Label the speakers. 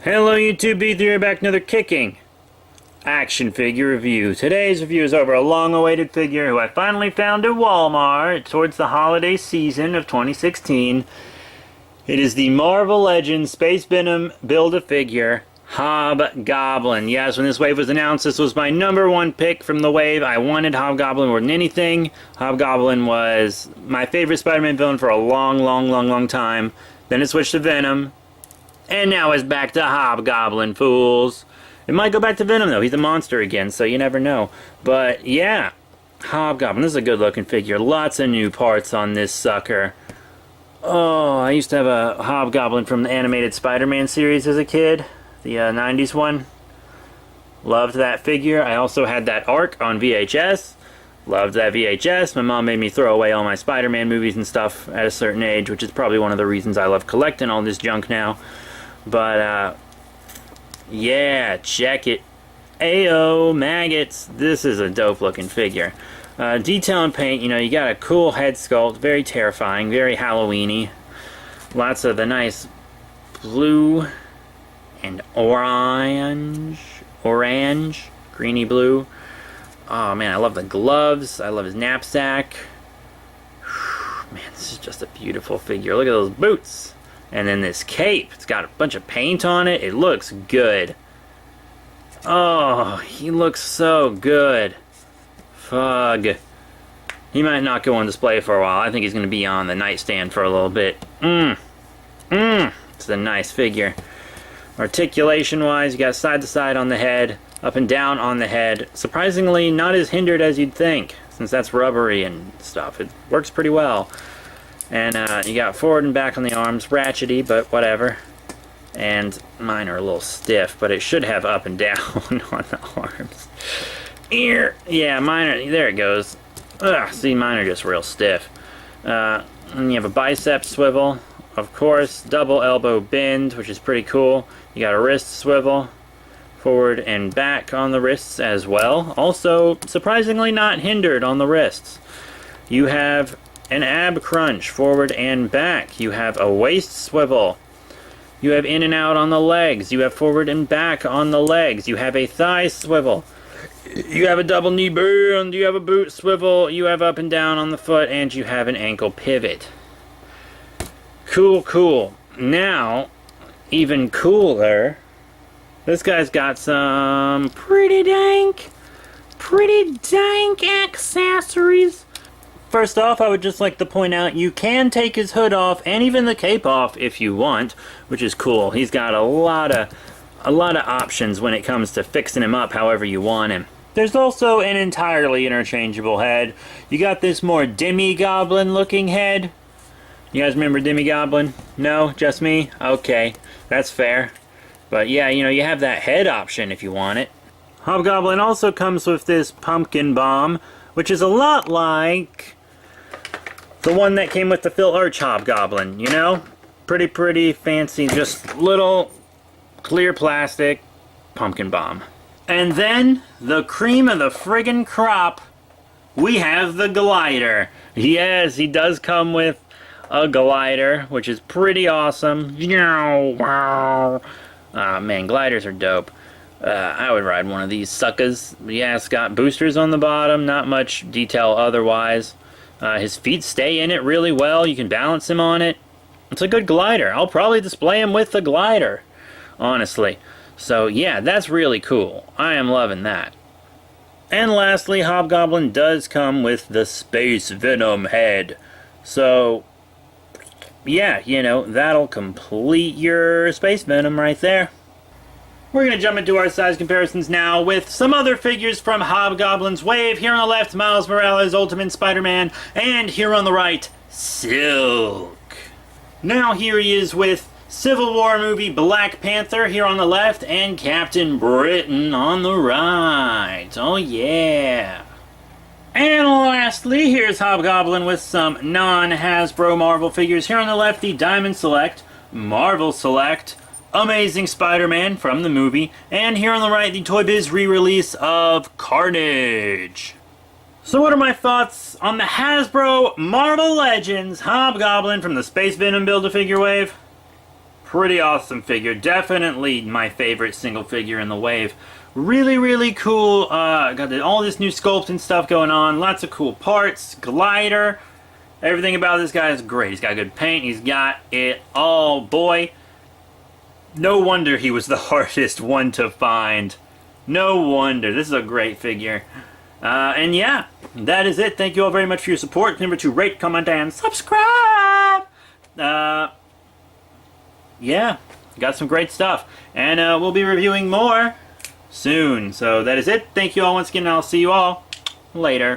Speaker 1: Hello YouTube, B3 here, back another kicking action figure review. Today's review is over a long-awaited figure who I finally found at Walmart towards the holiday season of 2016. It is the Marvel Legends Space Venom Build-A-Figure Hobgoblin. Yes, when this wave was announced, this was my #1 pick from the wave. I wanted Hobgoblin more than anything. Hobgoblin was my favorite Spider-Man villain for a long time. Then it switched to Venom. And now it's back to Hobgoblin, fools. It might go back to Venom, though. He's a monster again, so you never know. But, yeah. Hobgoblin. This is a good-looking figure. Lots of new parts on this sucker. Oh, I used to have a Hobgoblin from the animated Spider-Man series as a kid. The 90s one. Loved that figure. I also had that arc on VHS. Loved that VHS. My mom made me throw away all my Spider-Man movies and stuff at a certain age, which is probably one of the reasons I love collecting all this junk now. But, yeah, check it. Ayo, maggots. This is a dope looking figure. Detail and paint, you know, you got a cool head sculpt. Very terrifying, very Halloween-y. Lots of the nice blue and orange, greeny blue. Oh, man, I love the gloves. I love his knapsack. Man, this is just a beautiful figure. Look at those boots. And then this cape, it's got a bunch of paint on it. It looks good. Oh, he looks so good. Fug. He might not go on display for a while. I think he's going to be on the nightstand for a little bit. It's a nice figure. Articulation-wise, you got side to side on the head, up and down on the head. Surprisingly, not as hindered as you'd think, since that's rubbery and stuff. It works pretty well. And you got forward and back on the arms, ratchety, but whatever. And mine are a little stiff, but it should have up and down on the arms. Ear, yeah, mine are, there it goes. Ugh, see, mine are just real stiff. And you have a bicep swivel, of course, double elbow bend, which is pretty cool. You got a wrist swivel, forward and back on the wrists as well. Also, surprisingly not hindered on the wrists. You have an ab crunch, forward and back. You have a waist swivel. You have in and out on the legs. You have forward and back on the legs. You have a thigh swivel. You have a double knee bend. You have a boot swivel. You have up and down on the foot. And you have an ankle pivot. Cool, cool. Now, even cooler, this guy's got some pretty dank accessories. First off, I would just like to point out you can take his hood off and even the cape off if you want, which is cool. He's got a lot of options when it comes to fixing him up however you want him. There's also an entirely interchangeable head. You got this more demi-goblin looking head. You guys remember demi-goblin? No? Just me? Okay, that's fair. But yeah, you know, you have that head option if you want it. Hobgoblin also comes with this pumpkin bomb, which is a lot like the one that came with the Phil Arch Hobgoblin, you know? Pretty fancy, just little clear plastic pumpkin bomb. And then, the cream of the friggin' crop, we have the glider. Yes, he does come with a glider, which is pretty awesome. Wow. Man, gliders are dope. I would ride one of these suckers. Yeah, it's got boosters on the bottom, not much detail otherwise. His feet stay in it really well. You can balance him on it. It's a good glider. I'll probably display him with the glider, honestly. So yeah, that's really cool. I am loving that. And lastly, Hobgoblin does come with the Space Venom head. So yeah, you know, that'll complete your Space Venom right there. We're going to jump into our size comparisons now with some other figures from Hobgoblin's wave. Here on the left, Miles Morales, Ultimate Spider-Man, and here on the right, Silk. Now here he is with Civil War movie Black Panther here on the left, and Captain Britain on the right. Oh yeah. And lastly, here's Hobgoblin with some non-Hasbro Marvel figures. Here on the left, the Diamond Select, Marvel Select, Amazing Spider-Man from the movie, and here on the right, the Toy Biz re-release of Carnage. So what are my thoughts on the Hasbro Marvel Legends Hobgoblin from the Space Venom Build-A-Figure wave? Pretty awesome figure. Definitely my favorite single figure in the wave. Really, really cool. Got all this new sculpt and stuff going on. Lots of cool parts. Glider. Everything about this guy is great. He's got good paint. He's got it all. Boy, no wonder he was the hardest one to find. No wonder. This is a great figure. And yeah, that is it. Thank you all very much for your support. Remember to rate, comment, and subscribe. Yeah, got some great stuff. And we'll be reviewing more soon. So that is it. Thank you all once again, and I'll see you all later.